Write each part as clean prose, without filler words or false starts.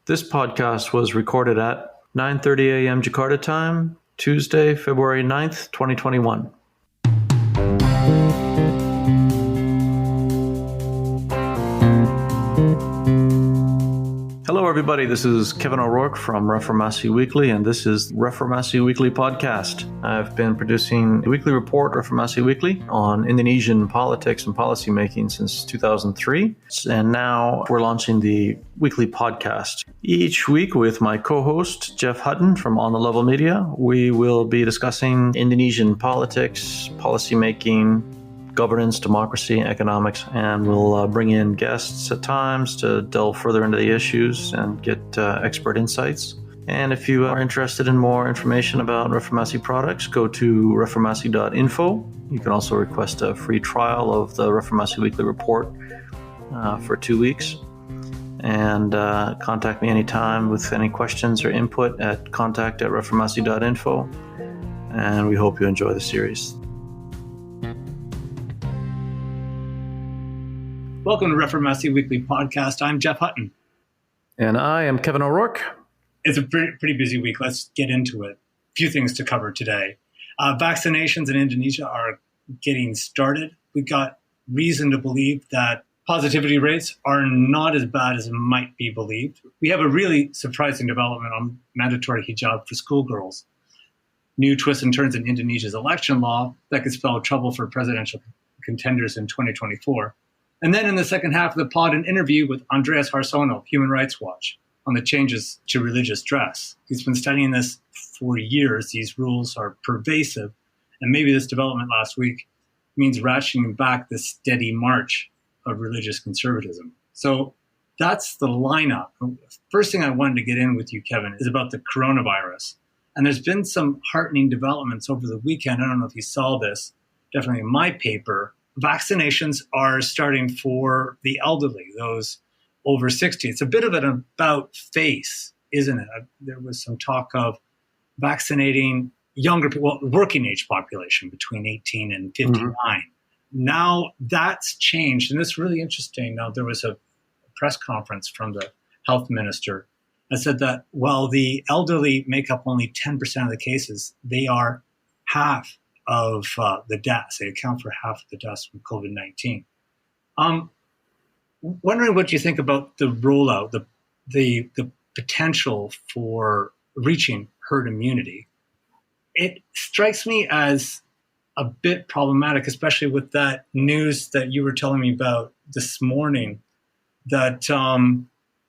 This podcast was recorded at 9:30 a.m. Jakarta time, Tuesday, February 9th, 2021. Hello, everybody. This is Kevin O'Rourke from Reformasi Weekly, and this is Reformasi Weekly podcast. I've been producing a weekly report, Reformasi Weekly, on Indonesian politics and policymaking since 2003, and now we're launching the weekly podcast. Each week with my co-host, Jeff Hutton from On the Level Media, we will be discussing Indonesian politics, policymaking, governance, democracy, economics, and we'll bring in guests at times to delve further into the issues and get expert insights. And if you are interested in more information about Reformasi products, go to reformasi.info. You can also request a free trial of the Reformasi Weekly Report for 2 weeks. And contact me anytime with any questions or input at contact@reformasi.info. And we hope you enjoy the series. Welcome to Reformasi Weekly Podcast. I'm Jeff Hutton. And I am Kevin O'Rourke. It's a pretty busy week. Let's get into it. A few things to cover today. Vaccinations in Indonesia are getting started. We've got reason to believe that positivity rates are not as bad as might be believed. We have a really surprising development on mandatory hijab for schoolgirls. New twists and turns in Indonesia's election law that could spell trouble for presidential contenders in 2024. And then in the second half of the pod, an interview with Andreas Harsono, Human Rights Watch, on the changes to religious dress. He's been studying this for years. These rules are pervasive. And maybe this development last week means ratcheting back the steady march of religious conservatism. So that's the lineup. First thing I wanted to get in with you, Kevin, is about the coronavirus. And there's been some heartening developments over the weekend. I don't know if you saw this, definitely in my paper. Vaccinations are starting for the elderly, those over 60. It's a bit of an about face, isn't it? There was some talk of vaccinating younger people, working age population between 18 and 59. Mm-hmm. Now that's changed, and it's really interesting. Now there was a press conference from the health minister that said that while the elderly make up only 10% of the cases, they are half of the deaths. They account for half of the deaths from COVID-19. Wondering what you think about the rollout, the potential for reaching herd immunity. It strikes me as a bit problematic, especially with that news that you were telling me about this morning, that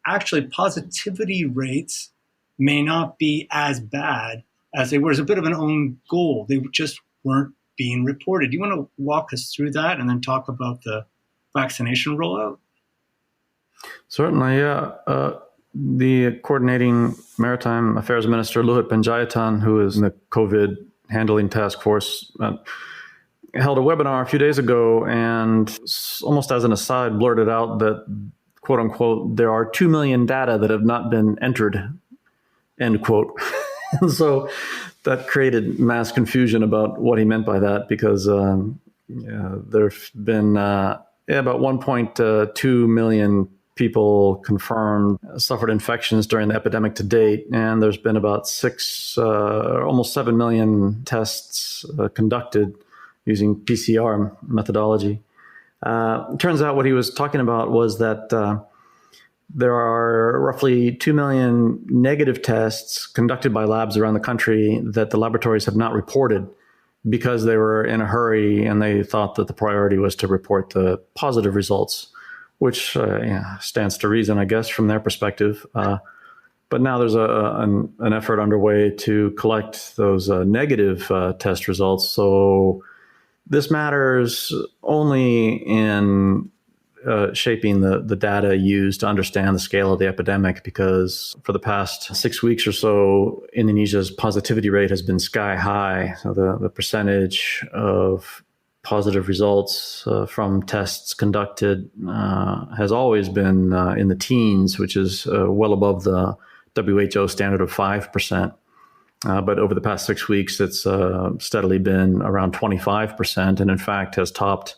actually positivity rates may not be as bad as they were. It's a bit of an own goal. They just weren't being reported. Do you want to walk us through that and then talk about the vaccination rollout? Certainly, yeah. The coordinating Maritime Affairs Minister, Luhut Panjaitan, who is in the COVID handling task force, held a webinar a few days ago and almost as an aside blurted out that, quote unquote, there are 2 million data that have not been entered, end quote. And so that created mass confusion about what he meant by that, because there've been about 1.2 million people confirmed suffered infections during the epidemic to date, and there's been about almost 7 million tests conducted using PCR methodology. Turns out what he was talking about was that there are roughly 2 million negative tests conducted by labs around the country that the laboratories have not reported because they were in a hurry and they thought that the priority was to report the positive results, which stands to reason, I guess, from their perspective. But now there's an effort underway to collect those negative test results. So this matters only in shaping the data used to understand the scale of the epidemic, because for the past 6 weeks or so, Indonesia's positivity rate has been sky high. So the percentage of positive results from tests conducted has always been in the teens, which is well above the WHO standard of 5%. But over the past 6 weeks, it's steadily been around 25%, and in fact has topped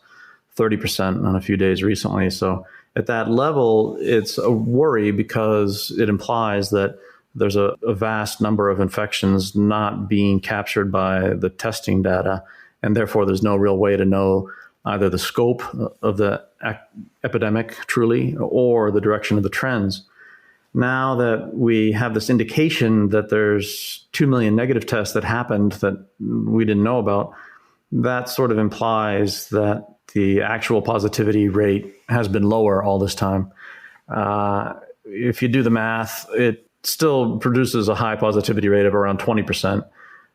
30% on a few days recently. So at that level, it's a worry because it implies that there's a vast number of infections not being captured by the testing data, and therefore there's no real way to know either the scope of the epidemic truly or the direction of the trends. Now that we have this indication that there's 2 million negative tests that happened that we didn't know about, that sort of implies that the actual positivity rate has been lower all this time. If you do the math, it still produces a high positivity rate of around 20%,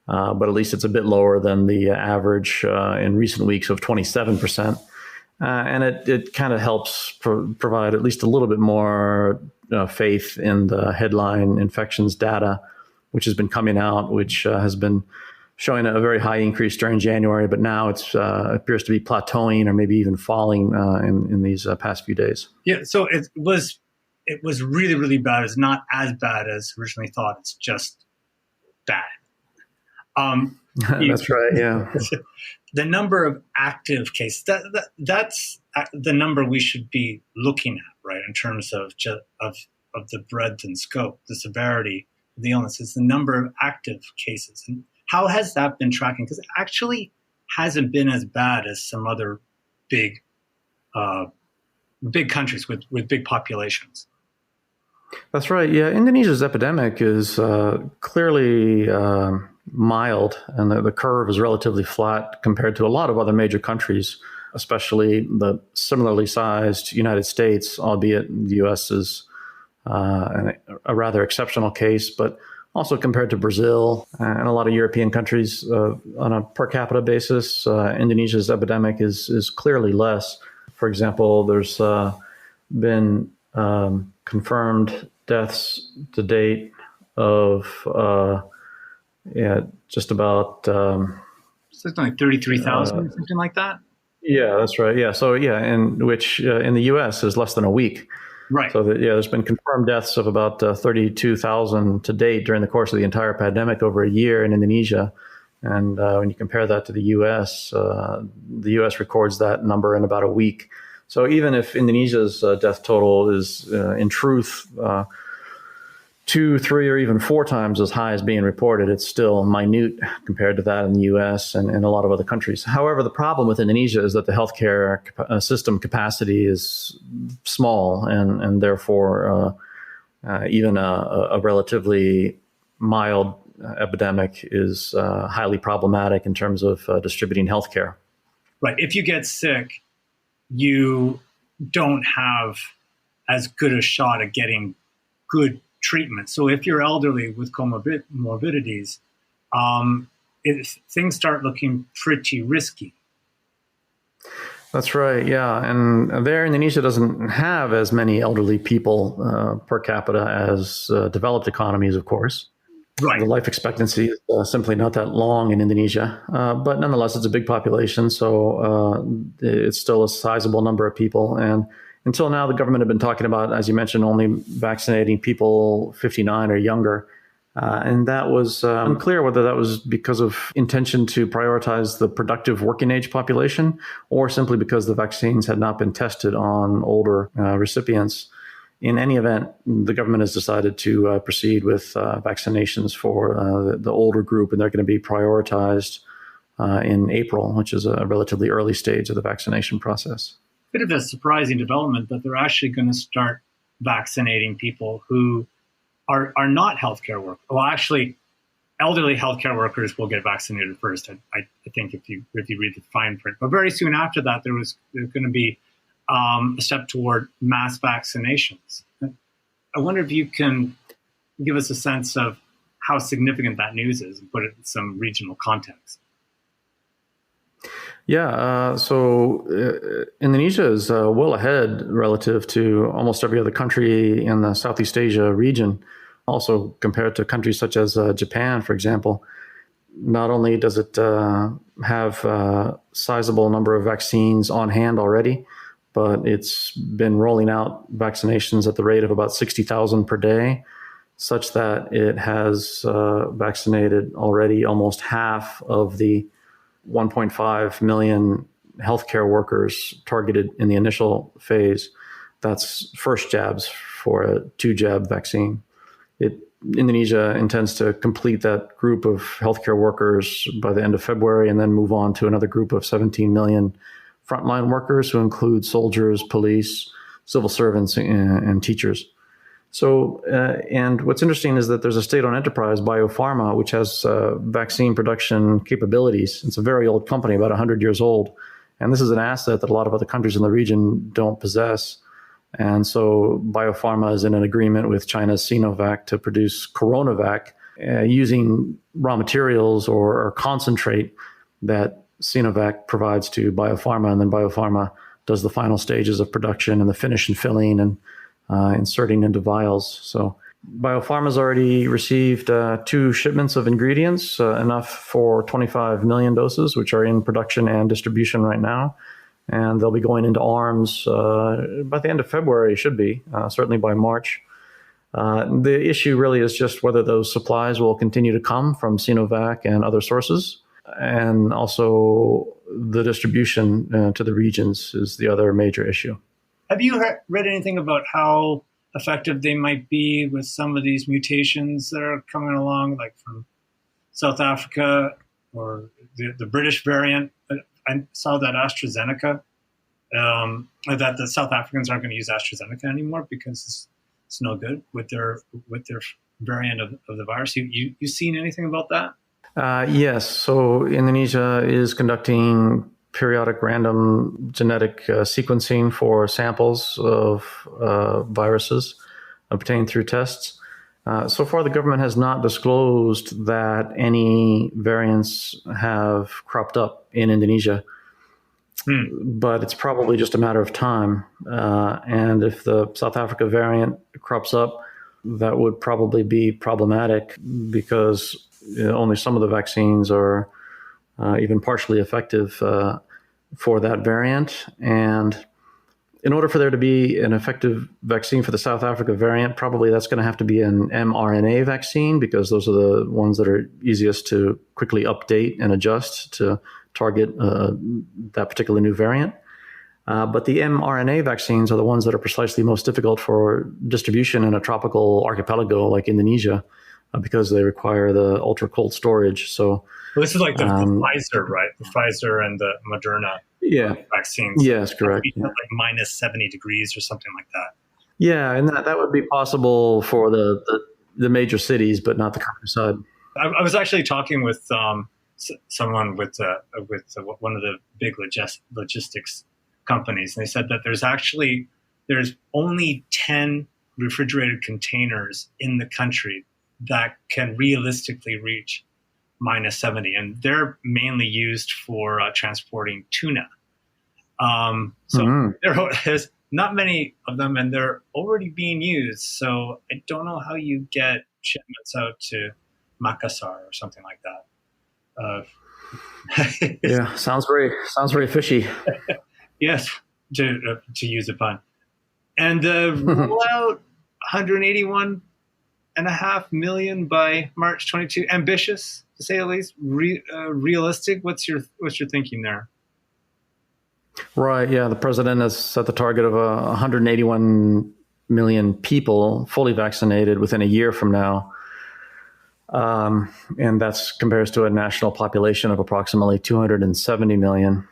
but at least it's a bit lower than the average in recent weeks of 27%. And it kind of helps provide at least a little bit more faith in the headline infections data, which has been coming out, which has been showing a very high increase during January, but now it appears to be plateauing or maybe even falling in these past few days. Yeah, so it was really, really bad. It's not as bad as originally thought. It's just bad. That's right, yeah. The number of active cases, that's the number we should be looking at, right, in terms of the breadth and scope, the severity of the illness. It's the number of active cases. And how has that been tracking? Because it actually hasn't been as bad as some other big countries with big populations. That's right. Yeah, Indonesia's epidemic is clearly mild, and the curve is relatively flat compared to a lot of other major countries, especially the similarly sized United States, albeit the U.S. is a rather exceptional case, but also compared to Brazil and a lot of European countries on a per capita basis, Indonesia's epidemic is clearly less. For example, there's been confirmed deaths to date of just about something like 33,000, something like that. Yeah, that's right. Yeah, so in which in the U.S. is less than a week. Right. So there's been confirmed deaths of about 32,000 to date during the course of the entire pandemic over a year in Indonesia. And when you compare that to the U.S., the U.S. records that number in about a week. So even if Indonesia's death total is, in truth, 2, 3, or even 4 times as high as being reported, it's still minute compared to that in the U.S. and a lot of other countries. However, the problem with Indonesia is that the healthcare system capacity is small, and therefore even a relatively mild epidemic is highly problematic in terms of distributing healthcare. Right. If you get sick, you don't have as good a shot at getting good treatment. So if you're elderly with comorbidities, things start looking pretty risky. That's right, yeah. And there, Indonesia doesn't have as many elderly people per capita as developed economies, of course. Right. The life expectancy is simply not that long in Indonesia. But nonetheless, it's a big population, so it's still a sizable number of people. And until now, the government had been talking about, as you mentioned, only vaccinating people 59 or younger. And that was unclear whether that was because of intention to prioritize the productive working age population or simply because the vaccines had not been tested on older recipients. In any event, the government has decided to proceed with vaccinations for the older group, and they're going to be prioritized in April, which is a relatively early stage of the vaccination process. Bit of a surprising development that they're actually going to start vaccinating people who are not healthcare workers. Well, actually, elderly healthcare workers will get vaccinated first. I think if you read the fine print, but very soon after that, there's going to be a step toward mass vaccinations. I wonder if you can give us a sense of how significant that news is and put it in some regional context. Yeah, so Indonesia is well ahead relative to almost every other country in the Southeast Asia region. Also compared to countries such as Japan, for example. Not only does it have a sizable number of vaccines on hand already, but it's been rolling out vaccinations at the rate of about 60,000 per day, such that it has vaccinated already almost half of the 1.5 million healthcare workers targeted in the initial phase. That's first jabs for a 2-jab vaccine. Indonesia intends to complete that group of healthcare workers by the end of February and then move on to another group of 17 million frontline workers who include soldiers, police, civil servants, and teachers. So, and what's interesting is that there's a state-owned enterprise, Biopharma, which has vaccine production capabilities. It's a very old company, about 100 years old. And this is an asset that a lot of other countries in the region don't possess. And so Biopharma is in an agreement with China's Sinovac to produce CoronaVac using raw materials or concentrate that Sinovac provides to Biopharma. And then Biopharma does the final stages of production and the finish and filling and inserting into vials. So Biopharma's already received 2 shipments of ingredients, enough for 25 million doses, which are in production and distribution right now. And they'll be going into arms by the end of February, should be, certainly by March. The issue really is just whether those supplies will continue to come from Sinovac and other sources. And also the distribution to the regions is the other major issue. Have you read anything about how effective they might be with some of these mutations that are coming along, like from South Africa or the British variant? I saw that AstraZeneca, that the South Africans aren't going to use AstraZeneca anymore because it's no good with their variant of the virus. You seen anything about that? Yes. So Indonesia is conducting periodic random genetic sequencing for samples of viruses obtained through tests. So far, the government has not disclosed that any variants have cropped up in Indonesia, but it's probably just a matter of time. And if the South Africa variant crops up, that would probably be problematic because only some of the vaccines are even partially effective for that variant. And in order for there to be an effective vaccine for the South Africa variant, probably that's going to have to be an mRNA vaccine because those are the ones that are easiest to quickly update and adjust to target that particular new variant. But the mRNA vaccines are the ones that are precisely most difficult for distribution in a tropical archipelago like Indonesia because they require the ultra cold storage. So this is like the Pfizer, right? The Pfizer and the Moderna vaccines. Yes, correct. Like minus 70 degrees or something like that. Yeah, and that would be possible for the major cities, but not the countryside. I was actually talking with someone with one of the big logistics companies, and they said that there's only 10 refrigerated containers in the country that can realistically reach minus 70, and they're mainly used for transporting tuna. There's not many of them, and they're already being used. So I don't know how you get shipments out to Makassar or something like that. Yeah, sounds very fishy. Yes, to use a pun. And rollout 181.5 million by March 22. Ambitious, to say the least. Realistic. What's your thinking there? Right. Yeah, the president has set the target of 181 million people fully vaccinated within a year from now, and that compares to a national population of approximately 270 million.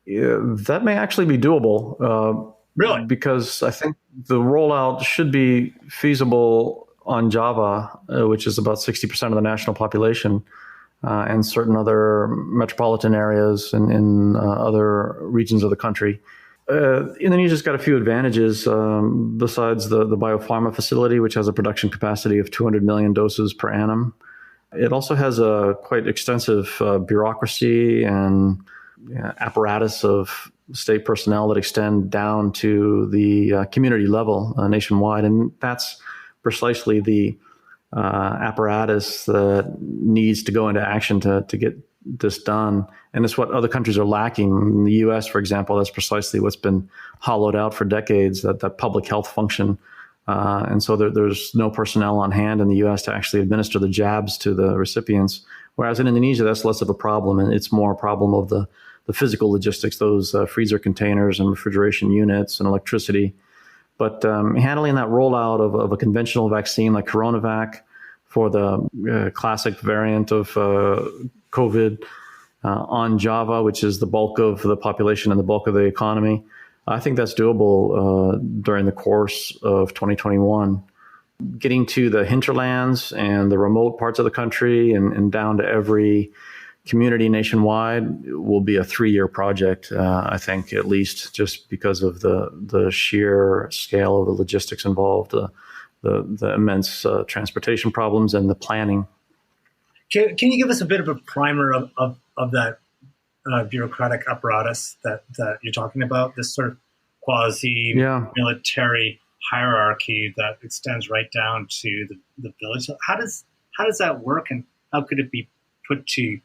That may actually be doable. Really? Because I think the rollout should be feasible on Java, which is about 60% of the national population, and certain other metropolitan areas in other regions of the country. Indonesia's got a few advantages besides the biopharma facility, which has a production capacity of 200 million doses per annum. It also has a quite extensive bureaucracy and apparatus of state personnel that extend down to the community level nationwide. And that's precisely the apparatus that needs to go into action to get this done. And it's what other countries are lacking. In the U.S., for example, that's precisely what's been hollowed out for decades, that public health function. And so there's no personnel on hand in the U.S. to actually administer the jabs to the recipients. Whereas in Indonesia, that's less of a problem, and it's more a problem of the physical logistics, those freezer containers and refrigeration units and electricity. But handling that rollout of a conventional vaccine like CoronaVac for the classic variant of COVID on Java, which is the bulk of the population and the bulk of the economy, I think that's doable during the course of 2021. Getting to the hinterlands and the remote parts of the country and down to every community nationwide will be a 3-year project, I think, at least, just because of the sheer scale of the logistics involved, the immense transportation problems and the planning. Can you give us a bit of a primer of that bureaucratic apparatus that you're talking about, this sort of quasi-military hierarchy that extends right down to the village? How does that work, and how could it be put to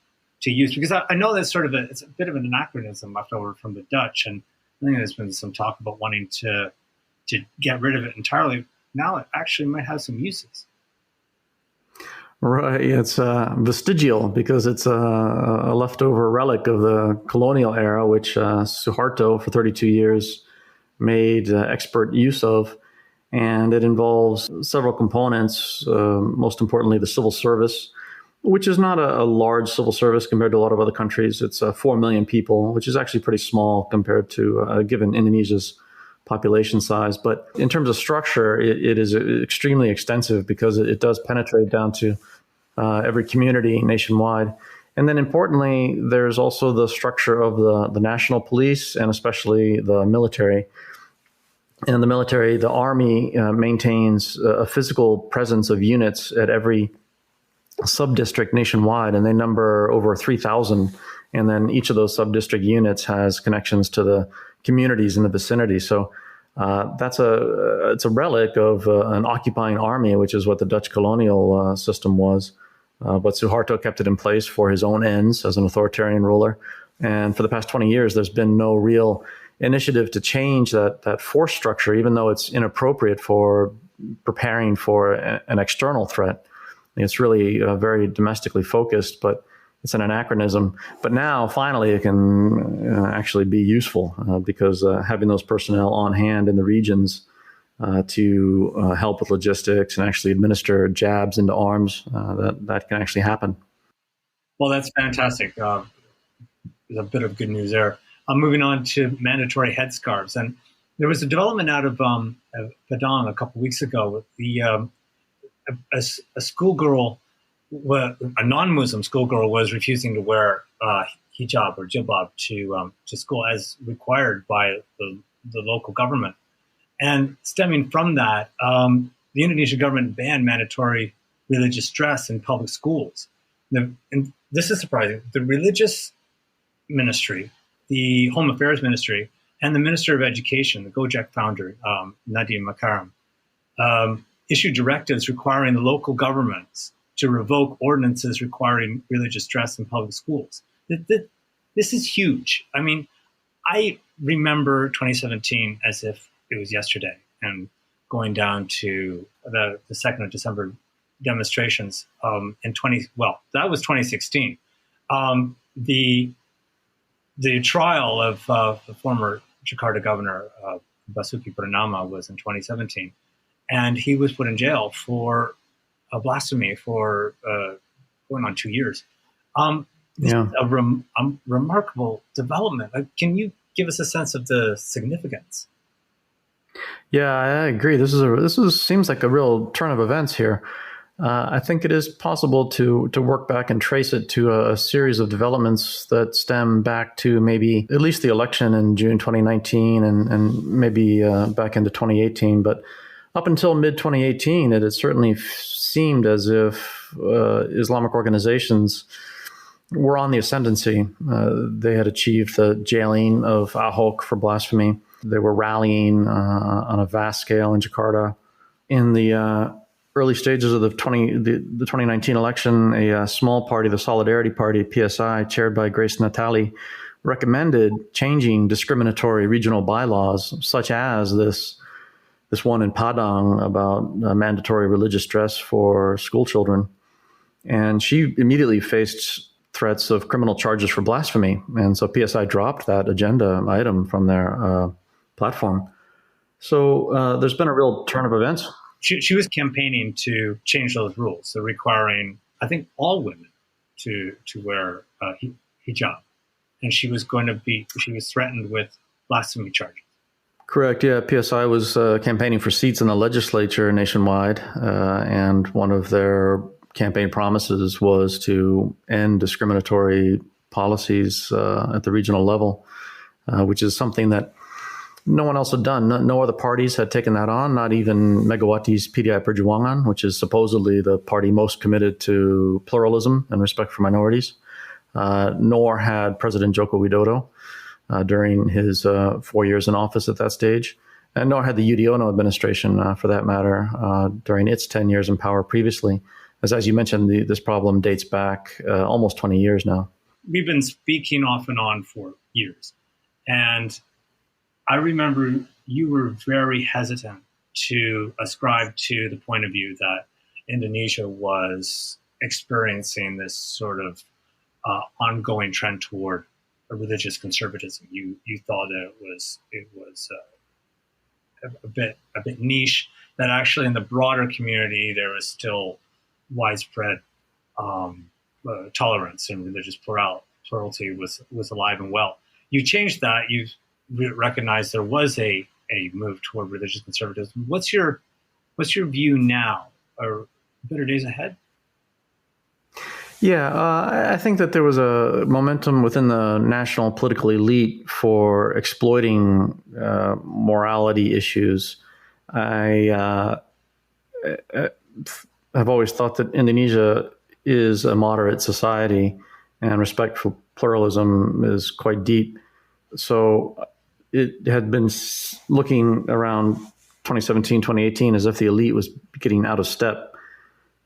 use? Because I know that's it's a bit of an anachronism left over from the Dutch, and I think there's been some talk about wanting to get rid of it entirely. Now it actually might have some uses. Right, it's vestigial because it's a leftover relic of the colonial era, which Suharto for 32 years made expert use of. And it involves several components, most importantly, the civil service, which is not a large civil service compared to a lot of other countries. It's 4 million people, which is actually pretty small compared to given Indonesia's population size. But in terms of structure, it is extremely extensive because it does penetrate down to every community nationwide. And then importantly, there's also the structure of the national police and especially the military. In the military, the army maintains a physical presence of units at every sub-district nationwide, and they number over 3,000. And then each of those sub-district units has connections to the communities in the vicinity. So it's a relic of an occupying army, which is what the Dutch colonial system was. But Suharto kept it in place for his own ends as an authoritarian ruler. And for the past 20 years, there's been no real initiative to change that force structure, even though it's inappropriate for preparing for an external threat. It's really very domestically focused, but it's an anachronism. But now, finally, it can actually be useful because having those personnel on hand in the regions to help with logistics and actually administer jabs into arms, that can actually happen. Well, that's fantastic. There's a bit of good news there. Moving on to mandatory headscarves. And there was a development out of Padang a couple of weeks ago. A schoolgirl, a non-Muslim schoolgirl, was refusing to wear hijab or jilbab to school as required by the local government. And stemming from that, the Indonesian government banned mandatory religious dress in public schools. And this is surprising. The religious ministry, the Home Affairs Ministry, and the Minister of Education, the Gojek founder, Nadiem Makarim, issued directives requiring the local governments to revoke ordinances requiring religious dress in public schools. This is huge. I mean, I remember 2017 as if it was yesterday, and going down to the 2nd of December demonstrations that was 2016. The trial of the former Jakarta governor, Basuki Purnama, was in 2017. And he was put in jail for blasphemy for going on 2 years. This is a remarkable development. Can you give us a sense of the significance? Yeah, I agree. This seems like a real turn of events here. I think it is possible to work back and trace it to a series of developments that stem back to maybe at least the election in June 2019 and maybe back into 2018. But up until mid-2018, it had certainly seemed as if Islamic organizations were on the ascendancy. They had achieved the jailing of Ahok for blasphemy. They were rallying on a vast scale in Jakarta. In the early stages of the 2019 election, a small party, the Solidarity Party, PSI, chaired by Grace Natali, recommended changing discriminatory regional bylaws, such as this one in Padang about mandatory religious dress for school children. And she immediately faced threats of criminal charges for blasphemy. And so PSI dropped that agenda item from their platform. So there's been a real turn of events. She was campaigning to change those rules, so requiring, I think, all women to wear hijab. And she was threatened with blasphemy charges. Correct. Yeah, PSI was campaigning for seats in the legislature nationwide, and one of their campaign promises was to end discriminatory policies at the regional level, which is something that no one else had done. No other parties had taken that on, not even Megawati's PDI Perjuangan, which is supposedly the party most committed to pluralism and respect for minorities, nor had President Joko Widodo during his 4 years in office at that stage, and nor had the Yudhoyono administration, for that matter, during its 10 years in power previously. As you mentioned, this problem dates back almost 20 years now. We've been speaking off and on for years. And I remember you were very hesitant to ascribe to the point of view that Indonesia was experiencing this sort of ongoing trend toward a religious conservatism. You thought that it was a bit niche. That actually in the broader community there was still widespread tolerance and religious plurality was alive and well. You changed that. You recognized there was a move toward religious conservatism. What's your view now? Are better days ahead? Yeah, I think that there was a momentum within the national political elite for exploiting morality issues. I have always thought that Indonesia is a moderate society and respect for pluralism is quite deep. So it had been looking around 2017, 2018 as if the elite was getting out of step.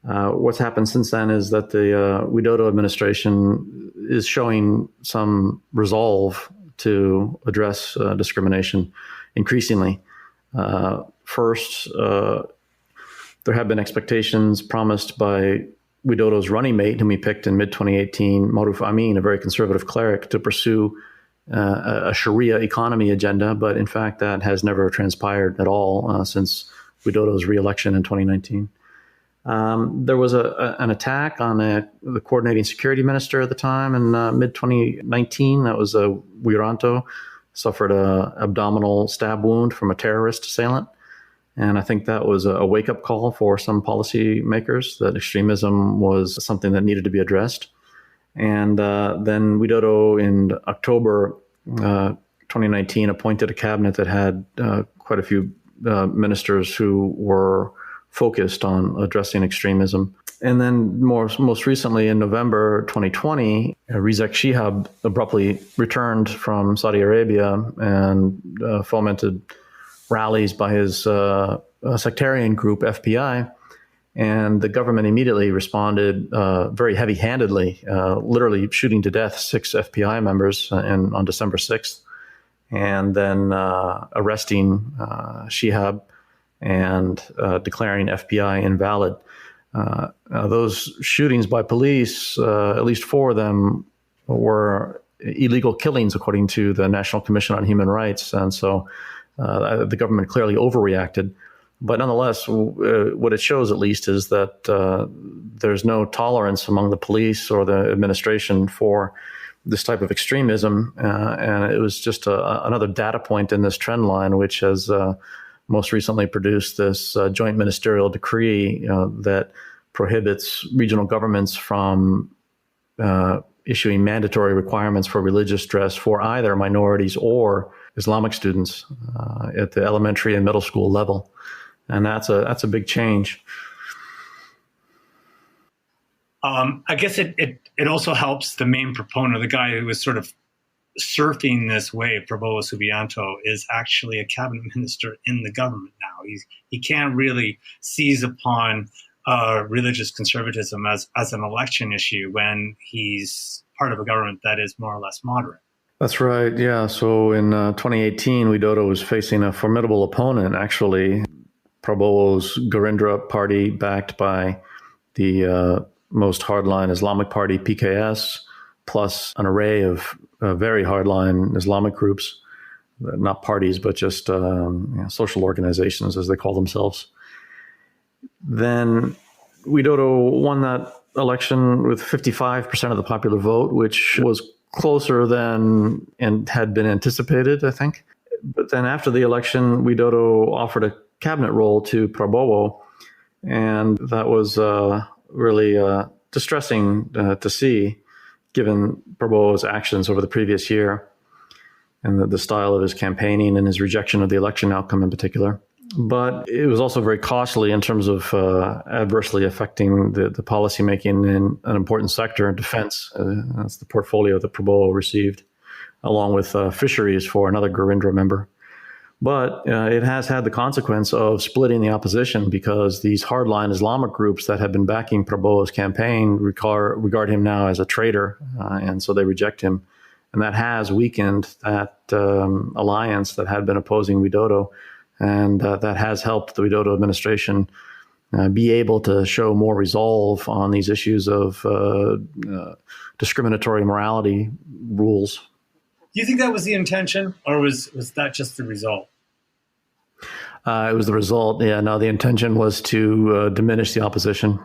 What's happened since then is that the Widodo administration is showing some resolve to address discrimination increasingly. First, there have been expectations promised by Widodo's running mate, whom he picked in mid-2018, Maruf Amin, a very conservative cleric, to pursue a Sharia economy agenda. But in fact, that has never transpired at all since Widodo's re-election in 2019. There was an attack on the coordinating security minister at the time in mid-2019. That was Wiranto, suffered an abdominal stab wound from a terrorist assailant. And I think that was a wake-up call for some policymakers that extremism was something that needed to be addressed. And then Widodo in October 2019 appointed a cabinet that had quite a few ministers who were focused on addressing extremism. And then most recently in November 2020, Rizek Shihab abruptly returned from Saudi Arabia and fomented rallies by his sectarian group, FPI. And the government immediately responded very heavy-handedly, literally shooting to death 6 FPI members on December 6th, and then arresting Shihab and declaring FPI invalid. Those shootings by police, at least 4 of them, were illegal killings, according to the National Commission on Human Rights. And so the government clearly overreacted. But nonetheless, what it shows, at least, is that there's no tolerance among the police or the administration for this type of extremism. And it was just another data point in this trend line, which has most recently produced this joint ministerial decree that prohibits regional governments from issuing mandatory requirements for religious dress for either minorities or Islamic students at the elementary and middle school level. And that's a big change. I guess it also helps the main proponent, the guy who was sort of surfing this wave, Prabowo Subianto, is actually a cabinet minister in the government now. He can't really seize upon religious conservatism as an election issue when he's part of a government that is more or less moderate. That's right. Yeah. So in 2018, Widodo was facing a formidable opponent, actually. Prabowo's Gerindra party, backed by the most hardline Islamic party, PKS, plus an array of very hardline Islamic groups not parties, but just social organizations, as they call themselves. Then Widodo won that election with 55% of the popular vote, which was closer than and had been anticipated, I think. But then after the election, Widodo offered a cabinet role to Prabowo, and that was really distressing to see, given Prabowo's actions over the previous year and the style of his campaigning and his rejection of the election outcome in particular. But it was also very costly in terms of adversely affecting the policymaking in an important sector, defense. That's the portfolio that Prabowo received, along with fisheries for another Gerindra member. But it has had the consequence of splitting the opposition, because these hardline Islamic groups that have been backing Prabowo's campaign regard him now as a traitor, and so they reject him. And that has weakened that alliance that had been opposing Widodo, and that has helped the Widodo administration be able to show more resolve on these issues of discriminatory morality rules. Do you think that was the intention, or was that just the result? It was the result. Yeah, no, the intention was to diminish the opposition.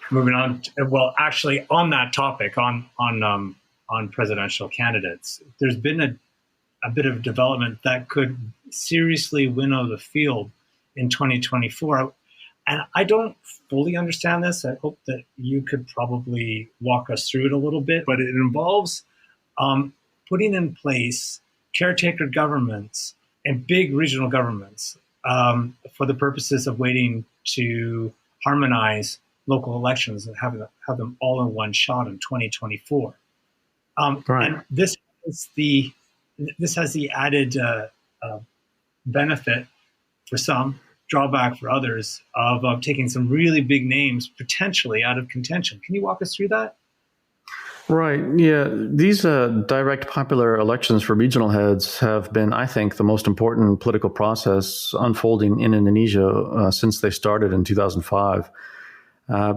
Moving on. Well, actually, on that topic, on presidential candidates, there's been a bit of development that could seriously winnow the field in 2024. And I don't fully understand this. I hope that you could probably walk us through it a little bit, but it involves putting in place caretaker governments and big regional governments for the purposes of waiting to harmonize local elections and have them all in one shot in 2024. Right. And this has the added benefit for some, drawback for others, of taking some really big names potentially out of contention. Can you walk us through that? Right. Yeah. These direct popular elections for regional heads have been, I think, the most important political process unfolding in Indonesia since they started in 2005.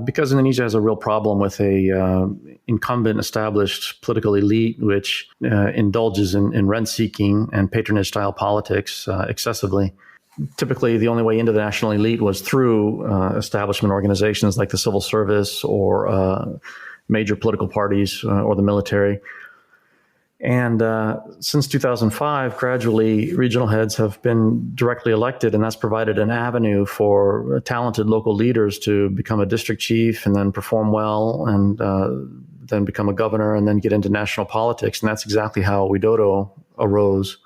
Because Indonesia has a real problem with a incumbent established political elite, which indulges in rent-seeking and patronage-style politics excessively. Typically, the only way into the national elite was through establishment organizations like the civil service or major political parties or the military. And since 2005, gradually, regional heads have been directly elected, and that's provided an avenue for talented local leaders to become a district chief and then perform well, and then become a governor and then get into national politics. And that's exactly how Widodo arose.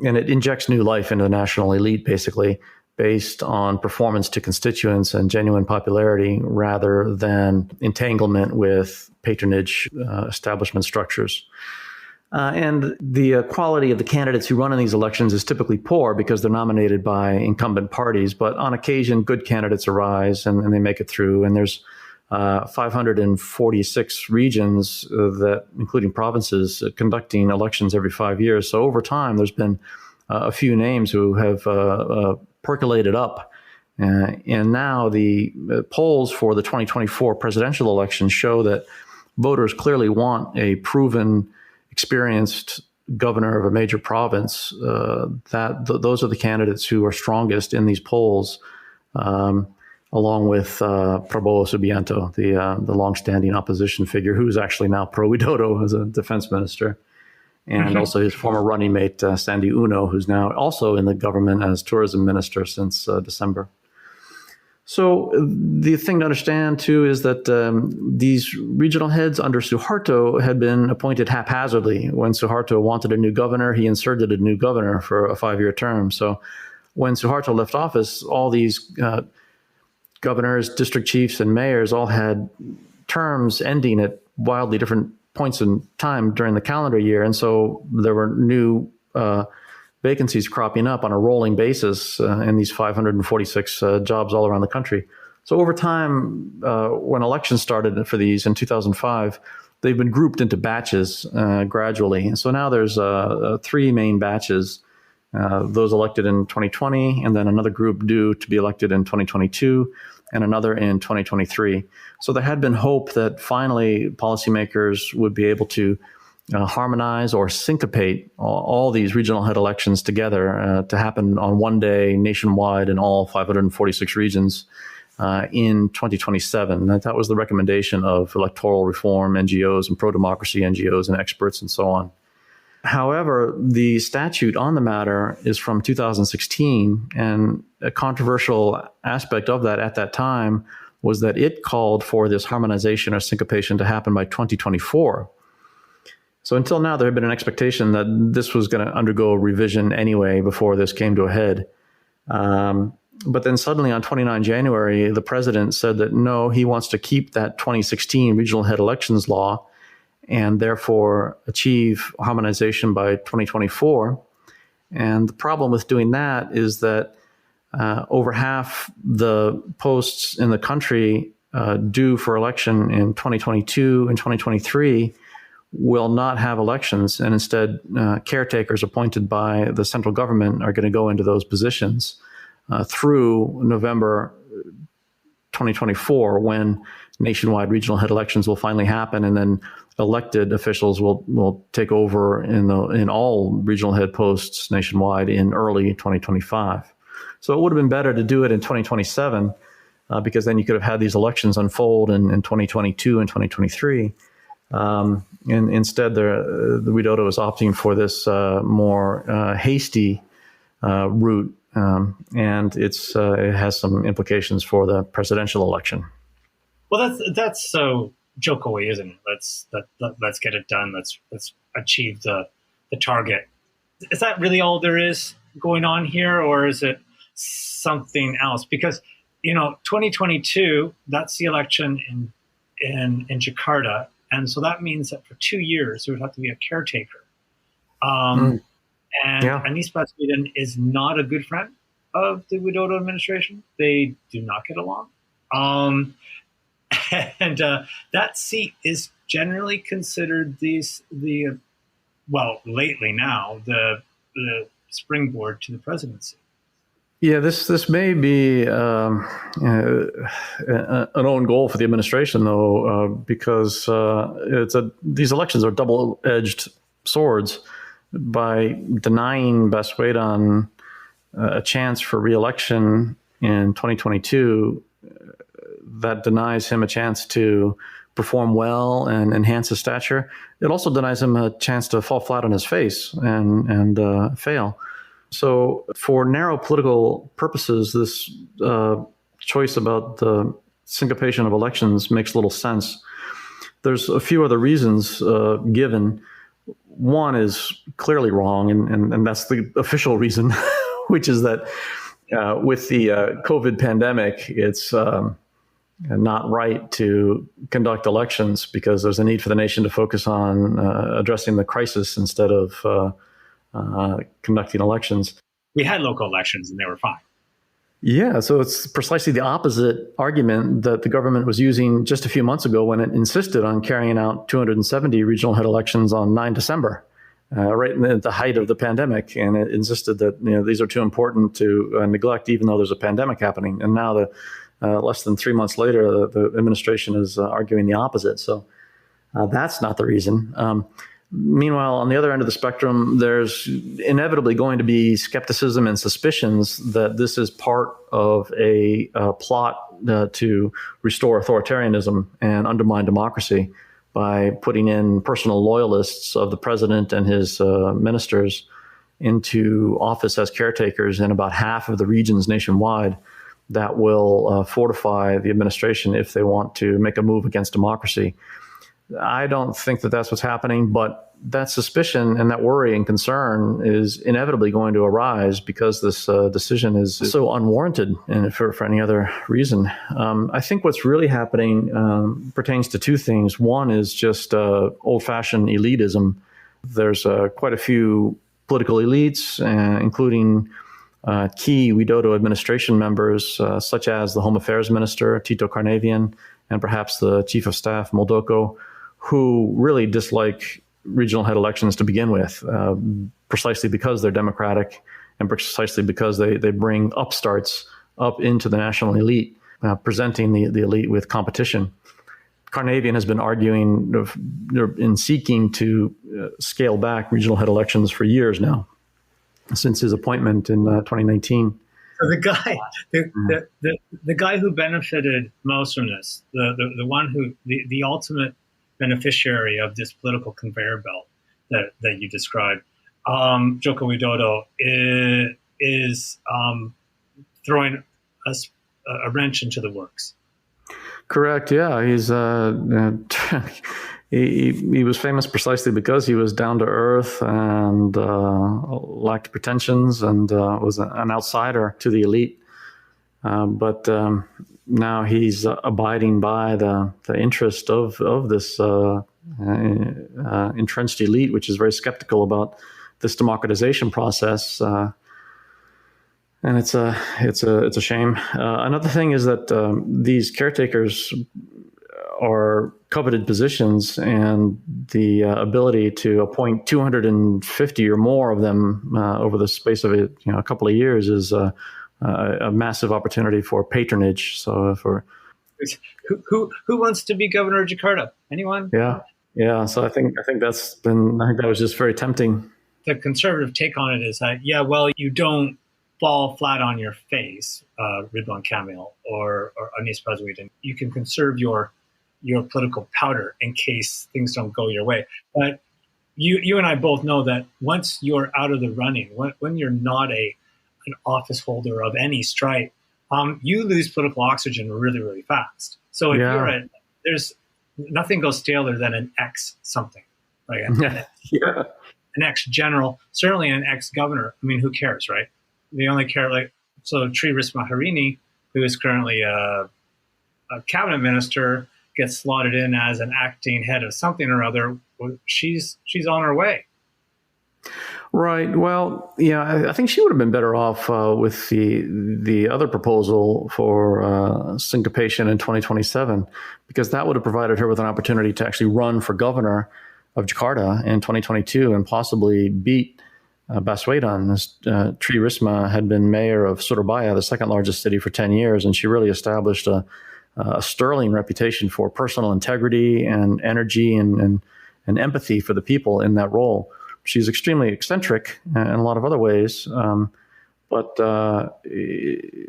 And it injects new life into the national elite, basically, based on performance to constituents and genuine popularity rather than entanglement with patronage establishment structures. And the quality of the candidates who run in these elections is typically poor because they're nominated by incumbent parties. But on occasion, good candidates arise and they make it through. And there's 546 regions that, including provinces, conducting elections every 5 years. So over time, there's been a few names who have percolated up. And now the polls for the 2024 presidential election show that voters clearly want a proven, experienced governor of a major province. Those are the candidates who are strongest in these polls, along with Prabowo Subianto, the longstanding opposition figure, who's actually now pro-Widodo as a defense minister, and also his former running mate, Sandy Uno, who's now also in the government as tourism minister since December. So the thing to understand, too, is that these regional heads under Suharto had been appointed haphazardly. When Suharto wanted a new governor, he inserted a new governor for a 5-year term. So when Suharto left office, all these governors, district chiefs, and mayors all had terms ending at wildly different points in time during the calendar year. And so there were new vacancies cropping up on a rolling basis in these 546 jobs all around the country. So over time, when elections started for these in 2005, they've been grouped into batches gradually. And so now there's 3 main batches, those elected in 2020, and then another group due to be elected in 2022, and another in 2023. So there had been hope that finally policymakers would be able to harmonize or syncopate all these regional head elections together to happen on one day nationwide in all 546 regions in 2027. That was the recommendation of electoral reform NGOs and pro-democracy NGOs and experts and so on. However, the statute on the matter is from 2016, and a controversial aspect of that at that time was that it called for this harmonization or syncopation to happen by 2024. So until now, there had been an expectation that this was going to undergo revision anyway before this came to a head. But then suddenly on 29 January, the president said that no, he wants to keep that 2016 regional head elections law and therefore achieve harmonization by 2024. And the problem with doing that is that over half the posts in the country due for election in 2022 and 2023 will not have elections, and instead caretakers appointed by the central government are going to go into those positions through November 2024, when nationwide regional head elections will finally happen, and then elected officials will take over in all regional head posts nationwide in early 2025. So it would have been better to do it in 2027 because then you could have had these elections unfold in 2022 and 2023. And instead, the Widodo is opting for this more hasty route, and it has some implications for the presidential election. Well, that's so Jokowi, isn't it? Let's get it done. Let's achieve the target. Is that really all there is going on here, or is it something else? Because 2022, that's the election in Jakarta, and so that means that for 2 years there would have to be a caretaker. And Anies Baswedan is not a good friend of the Widodo administration. They do not get along. And that seat is generally considered lately now, the springboard to the presidency. Yeah, this may be an own goal for the administration, though, because these elections are double-edged swords. By denying Baswedan a chance for re-election in 2022, that denies him a chance to perform well and enhance his stature. It also denies him a chance to fall flat on his face and fail. So for narrow political purposes, this choice about the syncopation of elections makes little sense. There's a few other reasons given. One is clearly wrong, and that's the official reason, which is that with the COVID pandemic, it's not right to conduct elections because there's a need for the nation to focus on addressing the crisis instead of conducting elections. We had local elections and they were fine. Yeah, so it's precisely the opposite argument that the government was using just a few months ago when it insisted on carrying out 270 regional head elections on 9 December, right at the height of the pandemic. And it insisted that these are too important to neglect, even though there's a pandemic happening. And now, less than 3 months later, the administration is arguing the opposite. So that's not the reason. Meanwhile, on the other end of the spectrum, there's inevitably going to be skepticism and suspicions that this is part of a plot to restore authoritarianism and undermine democracy by putting in personal loyalists of the president and his ministers into office as caretakers in about half of the regions nationwide that will fortify the administration if they want to make a move against democracy. I don't think that that's what's happening, but that suspicion and that worry and concern is inevitably going to arise because this decision is so unwarranted and for any other reason. I think what's really happening pertains to two things. One is just old-fashioned elitism. There's quite a few political elites, including key Widodo administration members, such as the Home Affairs Minister, Tito Karnavian, and perhaps the Chief of Staff, Muldoko, who really dislike regional head elections to begin with, precisely because they're democratic and precisely because they bring upstarts up into the national elite, presenting the elite with competition. Carnavien has been arguing in seeking to scale back regional head elections for years now, since his appointment in 2019. So the guy who benefited most from this, the one who the ultimate beneficiary of this political conveyor belt that you described, Joko Widodo, is throwing a wrench into the works. Correct. Yeah, he's he was famous precisely because he was down to earth and lacked pretensions and was an outsider to the elite. But now he's abiding by the interest of this entrenched elite, which is very skeptical about this democratization process. And it's a shame. Another thing is that these caretakers are coveted positions, and the ability to appoint 250 or more of them over the space of a couple of years is a massive opportunity for patronage. So who wants to be governor of Jakarta? Anyone? Yeah. So I think that was just very tempting. The conservative take on it is that you don't fall flat on your face, Ridwan Kamil or Anies Baswedan. You can conserve your political powder in case things don't go your way. But you and I both know that once you're out of the running, when you're not an office holder of any stripe, you lose political oxygen really, really fast. So if there's nothing goes staler than an ex something, like an ex general, certainly an ex governor. I mean, who cares, right? They only care so Tri Risma Harini, who is currently a cabinet minister, gets slotted in as an acting head of something or other. She's on her way. Right. Well, I think she would have been better off with the other proposal for syncopation in 2027, because that would have provided her with an opportunity to actually run for governor of Jakarta in 2022 and possibly beat Baswedan. Tri Risma had been mayor of Surabaya, the second largest city, for 10 years, and she really established a sterling reputation for personal integrity and energy and empathy for the people in that role. She's extremely eccentric in a lot of other ways, but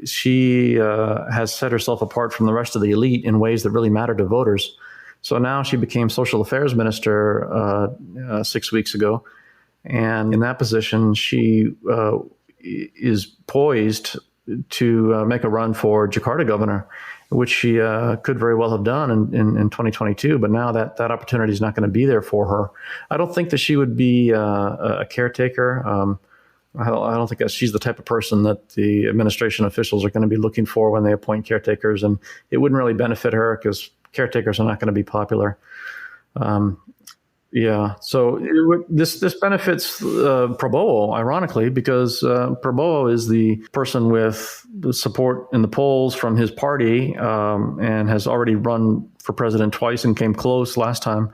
she has set herself apart from the rest of the elite in ways that really matter to voters. So now she became social affairs minister 6 weeks ago. And in that position, she is poised to make a run for Jakarta governor, which she could very well have done in 2022. But now that opportunity is not going to be there for her. I don't think that she would be a caretaker. I don't think that she's the type of person that the administration officials are going to be looking for when they appoint caretakers. And it wouldn't really benefit her because caretakers are not going to be popular. So this benefits Prabowo, ironically, because Prabowo is the person with the support in the polls from his party and has already run for president twice and came close last time.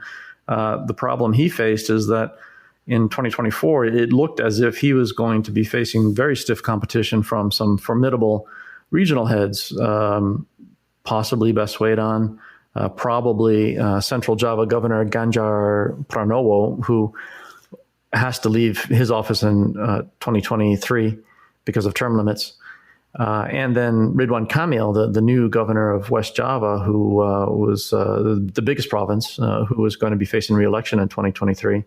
The problem he faced is that in 2024, it looked as if he was going to be facing very stiff competition from some formidable regional heads, possibly Baswedan, probably Central Java Governor Ganjar Pranowo, who has to leave his office in 2023 because of term limits. And then Ridwan Kamil, the new governor of West Java, who was the biggest province, who was going to be facing re-election in 2023.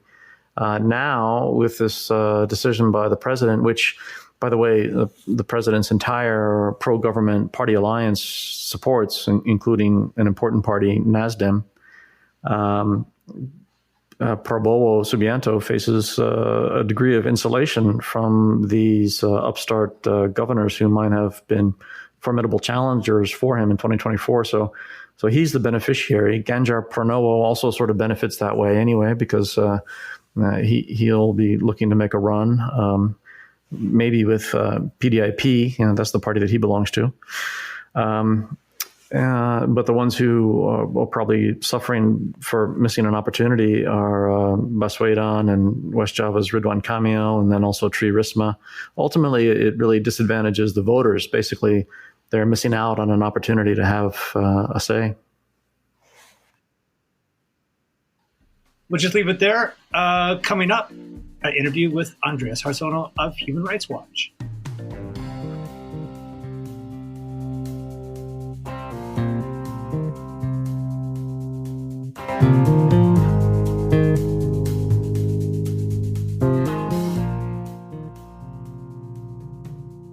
Now, with this decision by the president, which, by the way, the president's entire pro-government party alliance supports, including an important party, NASDEM, Prabowo Subianto faces a degree of insulation from these upstart governors who might have been formidable challengers for him in 2024. So he's the beneficiary. Ganjar Pranowo also sort of benefits that way anyway, because he'll be looking to make a run. Maybe with PDIP, that's the party that he belongs to. But the ones who are probably suffering for missing an opportunity are Baswedan and West Java's Ridwan Kamil, and then also Tri Risma. Ultimately, it really disadvantages the voters. Basically, they're missing out on an opportunity to have a say. We'll just leave it there. Coming up, an interview with Andreas Harsono of Human Rights Watch.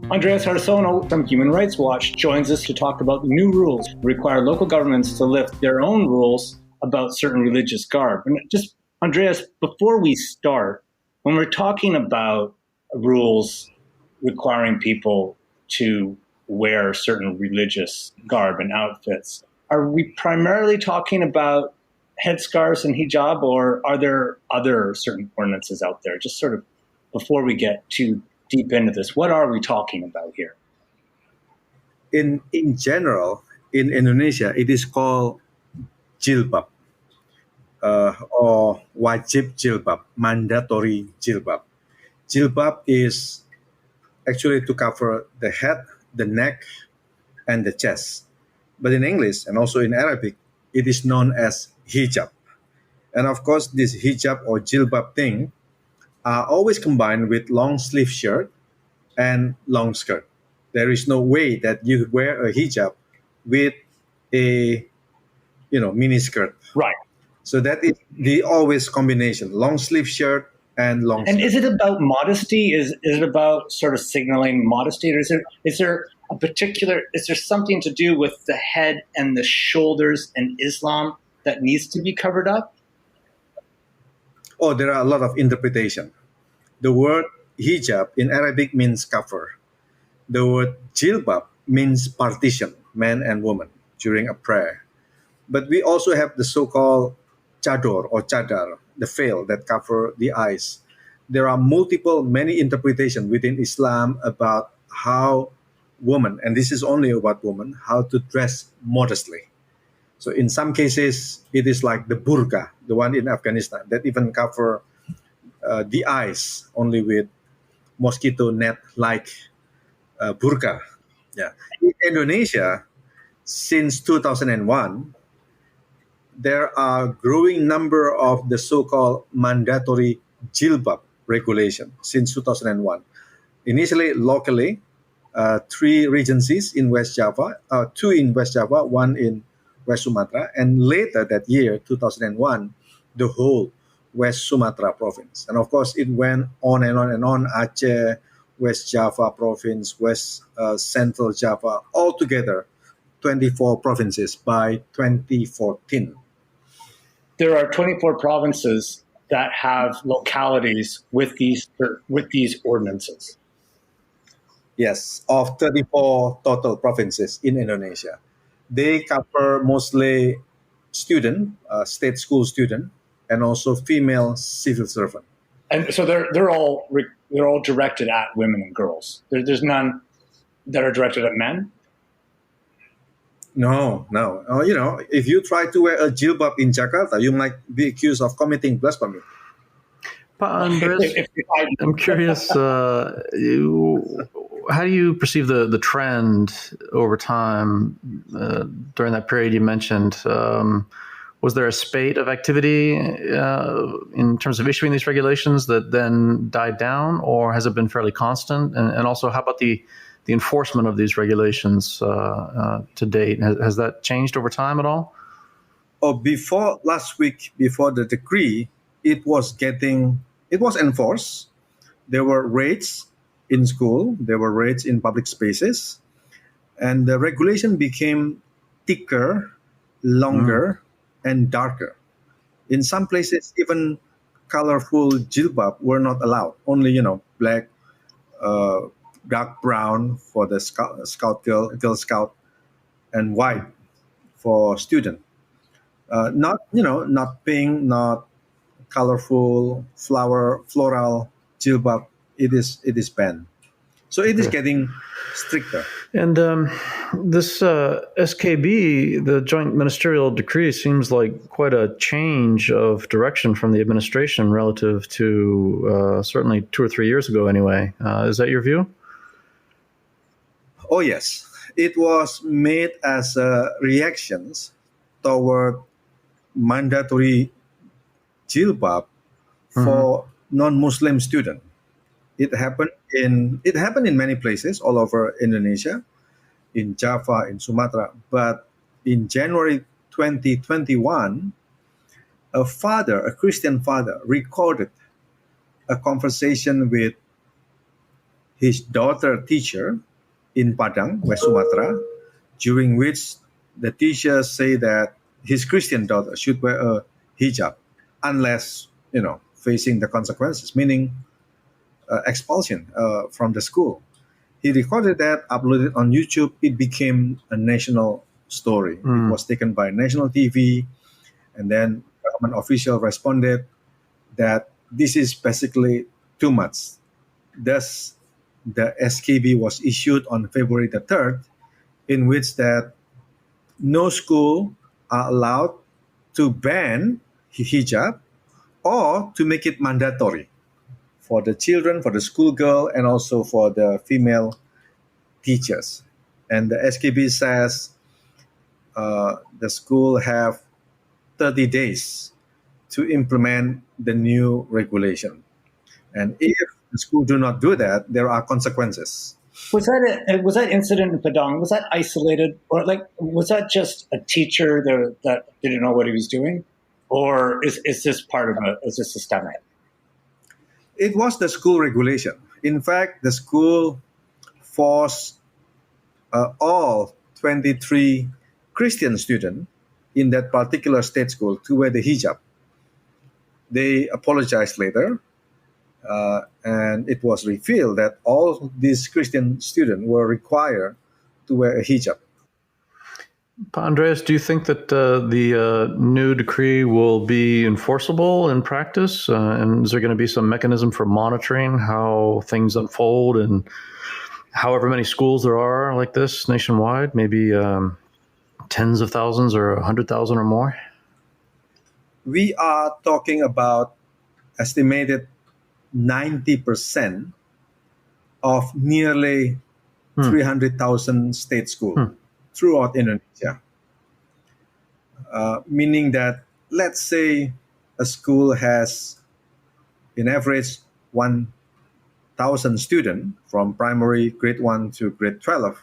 Andreas Harsono from Human Rights Watch joins us to talk about the new rules that require local governments to lift their own rules about certain religious garb. And just, Andreas, before we start, when we're talking about rules requiring people to wear certain religious garb and outfits, are we primarily talking about headscarves and hijab, or are there other certain ordinances out there? Just sort of before we get too deep into this, what are we talking about here? In general, in Indonesia, it is called jilbab or wajib jilbab, mandatory jilbab. Jilbab is actually to cover the head, the neck, and the chest. But in English and also in Arabic, it is known as hijab. And of course, this hijab or jilbab thing are always combined with long sleeve shirt and long skirt. There is no way that you wear a hijab with a mini skirt. Right. So that is the always combination: long sleeve shirt and long. And skirt. is it about modesty? Is it about sort of signaling modesty, or is there something to do with the head and the shoulders in Islam that needs to be covered up? Oh, there are a lot of interpretation. The word hijab in Arabic means cover. The word jilbab means partition, man and woman, during a prayer. But we also have the so-called chador or chadar, the veil that cover the eyes. There are many interpretations within Islam about how women, and this is only about women, how to dress modestly. So in some cases, it is like the burqa, the one in Afghanistan, that even cover the eyes only with mosquito net-like burqa. Yeah. In Indonesia, since 2001, there are growing number of the so-called mandatory jilbab regulation since 2001. Initially, locally, 3 regencies in West Java, 2 in West Java, 1 in West Sumatra, and later that year, 2001, the whole West Sumatra province. And of course, it went on and on and on. Aceh, West Java province, West Central Java, altogether 24 provinces by 2014. There are 24 provinces that have localities with these ordinances. Yes, of 34 total provinces in Indonesia. They cover mostly student, state school student, and also female civil servant. And so they're all directed at women and girls. There's none that are directed at men. No. If you try to wear a jilbab in Jakarta, you might be accused of committing blasphemy. But Andres, I'm curious, how do you perceive the trend over time during that period you mentioned? Was there a spate of activity in terms of issuing these regulations that then died down, or has it been fairly constant? And also, how about the enforcement of these regulations to date? Has that changed over time at all? Before last week, before the decree, it was enforced. There were raids in school, there were raids in public spaces, and the regulation became thicker, longer, and darker. In some places, even colorful jilbab were not allowed. Only, black, dark brown for the scout girl scout, and white for student. Not pink, not colorful, floral jilbab. It is banned. So it is getting stricter. And this SKB, the Joint Ministerial Decree, seems like quite a change of direction from the administration relative to certainly 2 or 3 years ago anyway. Is that your view? Oh, yes. It was made as reactions toward mandatory jilbab for non-Muslim students. It happened in many places all over Indonesia, in Java, in Sumatra. But in January 2021, a Christian father, recorded a conversation with his daughter teacher in Padang, West Sumatra, during which the teacher say that his Christian daughter should wear a hijab unless, facing the consequences, meaning expulsion from the school. He recorded that, uploaded on YouTube. It became a national story. It was taken by national TV, and then government official responded that this is basically too much. Thus, the SKB was issued on February the 3rd, in which that no school are allowed to ban hijab or to make it mandatory for the children, for the schoolgirl, and also for the female teachers. And the SKB says the school have 30 days to implement the new regulation. And if the school do not do that, there are consequences. Was that incident in Padang? Was that isolated, or was that just a teacher that didn't know what he was doing, or is this systemic? It was the school regulation. In fact, the school forced all 23 Christian students in that particular state school to wear the hijab. They apologized later, and it was revealed that all these Christian students were required to wear a hijab. Andreas, do you think that the new decree will be enforceable in practice? And is there going to be some mechanism for monitoring how things unfold, and however many schools there are like this nationwide, maybe tens of thousands or 100,000 or more? We are talking about estimated 90% of nearly 300,000 state schools throughout Indonesia. Meaning that, let's say a school has, in average, 1,000 students from primary grade 1 to grade 12,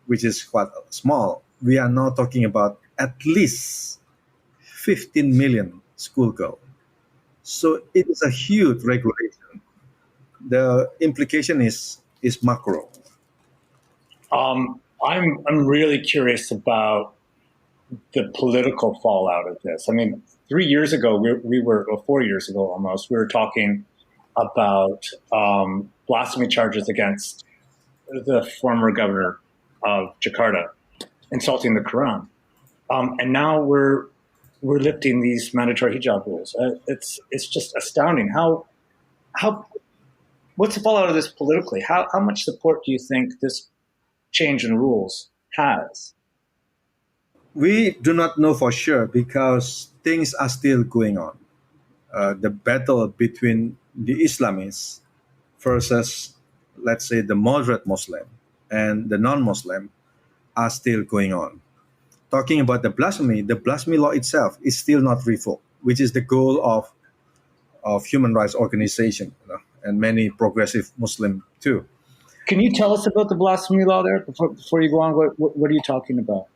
which is quite small. We are now talking about at least 15 million schoolgirls. So it is a huge regulation. The implication is macro. I'm really curious about the political fallout of this. I mean, 3 years ago, we were, or 4 years ago almost, we were talking about blasphemy charges against the former governor of Jakarta, insulting the Quran, and now we're lifting these mandatory hijab rules. It's just astounding. How what's the fallout of this politically? How much support do you think this change in rules has? We do not know for sure because things are still going on. The battle between the Islamists versus, let's say, the moderate Muslim and the non-Muslim are still going on. Talking about the blasphemy law itself is still not revoked, which is the goal of human rights organization, and many progressive Muslim too. Can you tell us about the blasphemy law there before you go on? What are you talking about?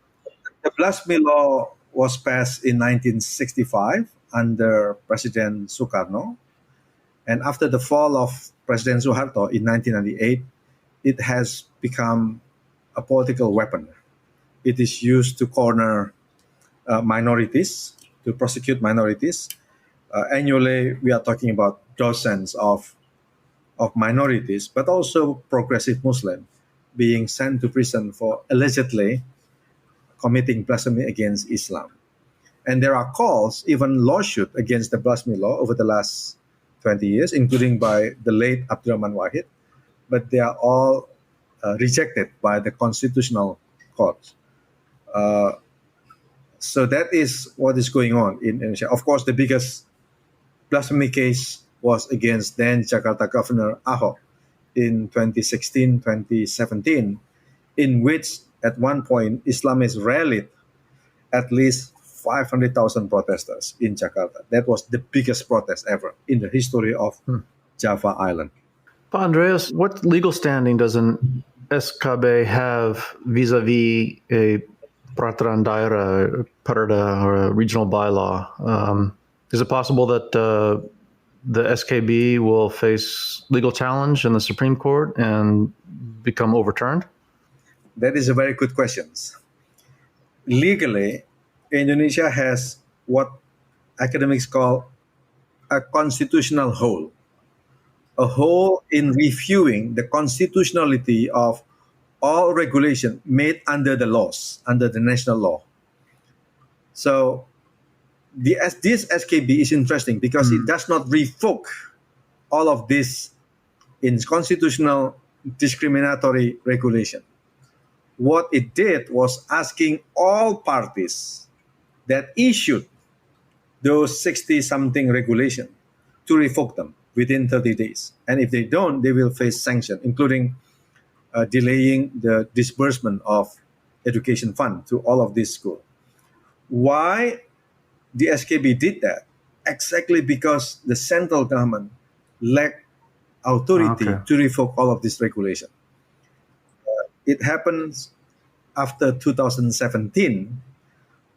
The blasphemy law was passed in 1965 under President Sukarno. And after the fall of President Suharto in 1998, it has become a political weapon. It is used to corner minorities, to prosecute minorities. Annually, we are talking about dozens of minorities, but also progressive Muslims being sent to prison for allegedly committing blasphemy against Islam. And there are calls, even lawsuits against the blasphemy law over the last 20 years, including by the late Abdurrahman Wahid, but they are all rejected by the Constitutional Court. So that is what is going on in Indonesia. Of course, the biggest blasphemy case was against then Jakarta Governor Ahok in 2016, 2017, in which at one point Islamists rallied at least 500,000 protesters in Jakarta. That was the biggest protest ever in the history of Java Island. Pak Andreas, what legal standing does an SKB have vis-a-vis a peraturan daerah, perda, or a regional bylaw? Is it possible that the SKB will face legal challenge in the Supreme Court and become overturned? That is a very good question. Legally, Indonesia has what academics call a constitutional hole. A hole in reviewing the constitutionality of all regulation made under the laws, under the national law. So this SKB is interesting because it does not revoke all of this in constitutional discriminatory regulation. What it did was asking all parties that issued those 60-something regulation to revoke them within 30 days. And if they don't, they will face sanction, including delaying the disbursement of education fund to all of these schools. Why the SKB did that? Exactly because the central government lacked authority to revoke all of this regulation. It happens after 2017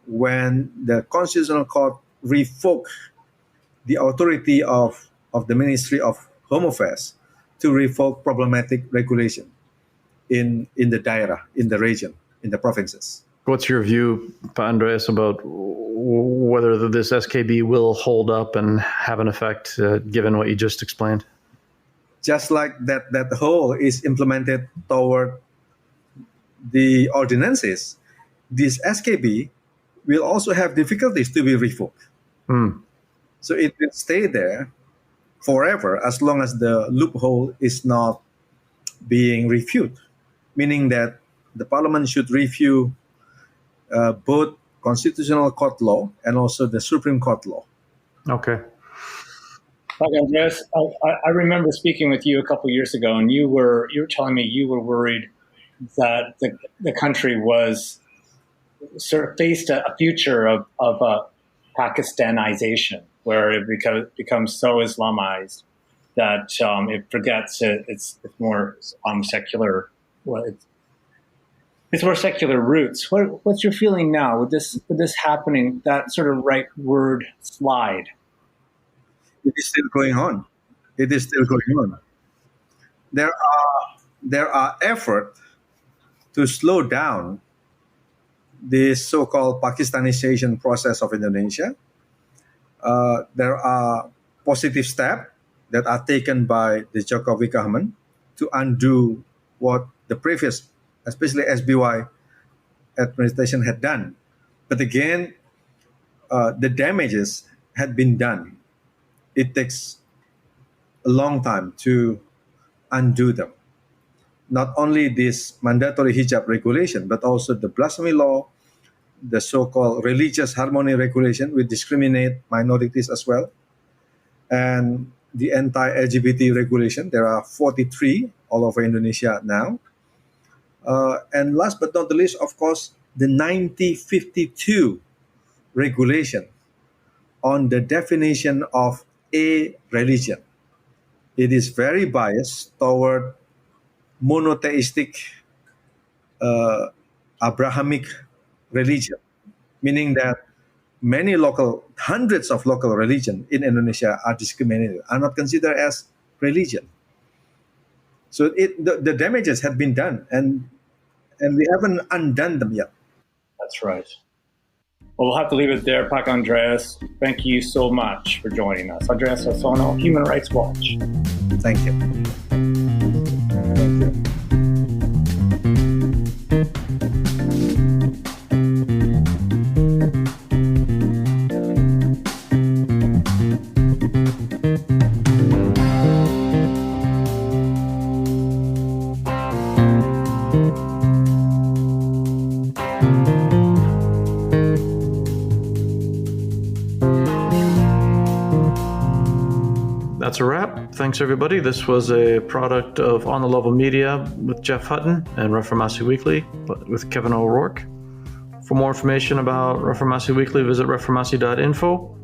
when the Constitutional Court revoked the authority of the Ministry of Home Affairs to revoke problematic regulation in the daerah, in the region, in the provinces. What's your view, Pak Andreas, about whether this SKB will hold up and have an effect, given what you just explained? Just like that hole is implemented toward the ordinances, this SKB will also have difficulties to be revoked. So it will stay there forever as long as the loophole is not being reviewed, meaning that the parliament should review both constitutional court law and also the Supreme Court law. Okay. Andreas, I remember speaking with you a couple of years ago, and you were telling me you were worried that the country was sort of faced a future of Pakistanization, where it becomes so Islamized that it forgets it's more secular. It's more secular roots. What's your feeling now with this happening? That sort of rightward slide. It is still going on. It is still going on. There are efforts to slow down this so-called Pakistanization process of Indonesia. There are positive steps that are taken by the Jokowi government to undo what the previous, especially SBY administration, had done. But again, the damages had been done. It takes a long time to undo them. Not only this mandatory hijab regulation, but also the blasphemy law, the so-called religious harmony regulation, which discriminate minorities as well, and the anti-LGBT regulation. There are 43 all over Indonesia now. And last but not the least, of course, the 1952 regulation on the definition of a religion. It is very biased toward monotheistic Abrahamic religion, meaning that hundreds of local religions in Indonesia are discriminated, are not considered as religion. So the damages have been done, and we haven't undone them yet. That's right. Well, we'll have to leave it there, Pak Andreas. Thank you so much for joining us. Andreas Harsono, Human Rights Watch. Thank you. That's a wrap. Thanks, everybody. This was a product of On the Level Media with Jeff Hutton and Reformasi Weekly with Kevin O'Rourke. For more information about Reformasi Weekly, visit reformasi.info.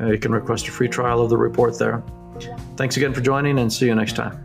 You can request a free trial of the report there. Thanks again for joining, and see you next time.